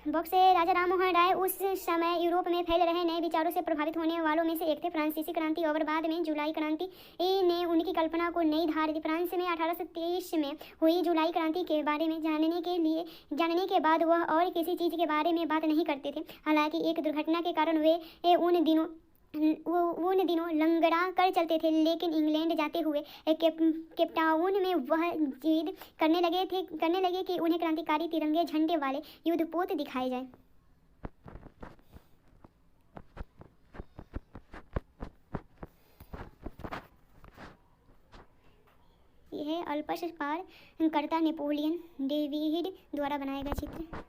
बॉक्स से राजा राममोहन राय उस समय यूरोप में फैल रहे नए विचारों से प्रभावित होने वालों में से एक थे। फ्रांसीसी क्रांति और बाद में जुलाई क्रांति ने उनकी कल्पना को नई धार दी। फ्रांस में 1823 में हुई जुलाई क्रांति के बारे में जानने के बाद वह और किसी चीज़ के बारे में बात नहीं करते थे। हालांकि एक दुर्घटना के कारण वे उन दिनों लंगड़ा कर चलते थे, लेकिन इंग्लैंड जाते हुए केपटाउन में वह जिद करने लगे कि उन्हें क्रांतिकारी तिरंगे झंडे वाले युद्धपोत दिखाए जाए। यह अल्पश पार करता नेपोलियन डेविड द्वारा बनाया गया चित्र।